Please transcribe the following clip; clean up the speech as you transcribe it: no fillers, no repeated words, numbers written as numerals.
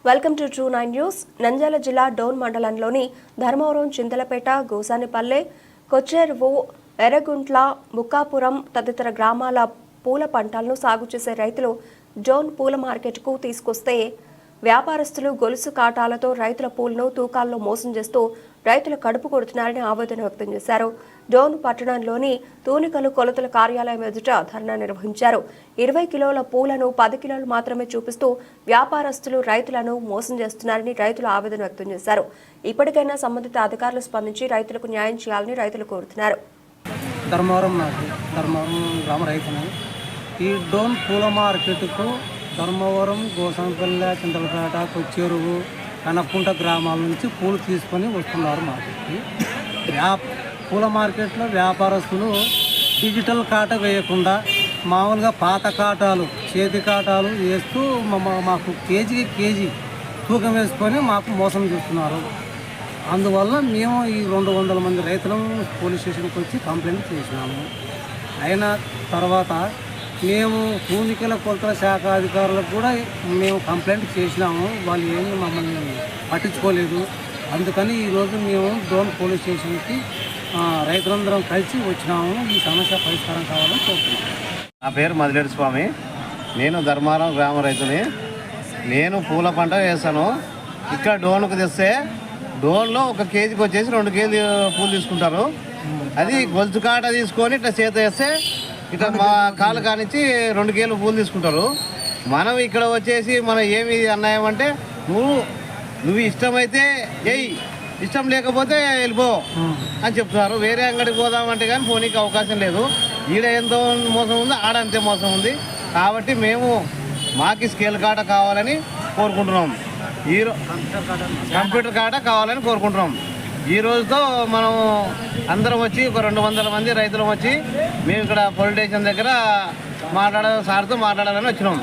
Welcome to true 9 news. Nandyal జిల్లా డోన్ మండలంలోని ధర్మవరం, చింతలపేట, గోసానిపల్లె, కొచ్చెరువు, ఎర్రగుంట్ల, ముక్కాపురం తదితర గ్రామాల పూల పంటలను సాగు చేసే రైతులు డోన్ పూల మార్కెట్కు తీసుకొస్తే వ్యాపారస్తులు గొలుసు కాటాలతో రైతుల పూలను తూకాల్లో మోసం చేస్తూ రైతుల కడుపు కొడుతున్నారని ఆవేదన వ్యక్తం చేశారు. డోన్ పట్టణంలోని తూనికలు కొలతల కార్యాలయం ఎదుట ధర్నా నిర్వహించారు. 20 కిలోల పూలను 10 కిలోలు మాత్రమే చూపిస్తూ వ్యాపారస్తులు రైతులను మోసం చేస్తున్నారని రైతులు ఆవేదన వ్యక్తం చేశారు. ఇప్పటికైనా సంబంధిత అధికారులు స్పందించి రైతులకు న్యాయం చేయాలని రైతులు కోరుతున్నారు. ధర్మవరం గ్రామ రైతుని ఈ డోన్ పూల మార్కెట్కు ధర్మవరం, గోసానిపల్లె, చింతలపేట, కొచ్చెరువు, కనక్కుంట గ్రామాల నుంచి పూలు తీసుకొని వస్తున్నారు మార్కెట్కి. పూల మార్కెట్లో వ్యాపారస్తులు డిజిటల్ కాట వేయకుండా మామూలుగా పాత కాటాలు, చేతి కాటాలు వేస్తూ మాకు కేజీకి కేజీ తూకం వేసుకొని మాకు మోసం చేస్తున్నారు. అందువల్ల మేము ఈ 200 మంది రైతులను పోలీస్ స్టేషన్కి వచ్చి కంప్లైంట్ చేసినాము. అయిన తర్వాత మేము తూనికల కొలతల శాఖ అధికారులకు కూడా మేము కంప్లైంట్ చేసినాము. వాళ్ళు ఏమీ మమ్మల్ని పట్టించుకోలేదు. అందుకని ఈరోజు మేము డోన్ పోలీస్ స్టేషన్కి రైతులందరం కలిసి వచ్చినాము. ఈ సమస్య పరిష్కారం కావాలని కోరుతున్నాము. నా పేరు మదిలేడు స్వామి. నేను ధర్మారం గ్రామ రైతుని. నేను పూల పంట వేసాను. ఇక్కడ డోన్కు తెస్తే డోన్లో 1 కేజీకి వచ్చేసి 2 కేజీ పూలు తీసుకుంటారు. అది గొలుసు కాట తీసుకొని ఇట్లా చేత వేస్తే ఇట్లా మా కాలు కానిచ్చి 2 కేజీలు పూలు తీసుకుంటారు. మనం ఇక్కడ వచ్చేసి మనం ఏమి అన్యాయం అంటే నువ్వు ఇష్టమైతే ఏయ్, ఇష్టం లేకపోతే వెళ్ళిపో అని చెప్తున్నారు. వేరే అంగడికి పోదామంటే కానీ పోనీకి అవకాశం లేదు. ఈడ ఎంతో మోసం ఉంది, ఆడ అంతే మోసం ఉంది. కాబట్టి మేము మాకి స్కేల్ కాట కావాలని కోరుకుంటున్నాం. కంప్యూటర్ కాట కావాలని కోరుకుంటున్నాం. ఈ రోజుతో మనం అందరం వచ్చి ఒక 200 మంది రైతులు వచ్చి మేము ఇక్కడ పోలీస్ స్టేషన్ దగ్గర సార్తో మాట్లాడాలని వచ్చినాం.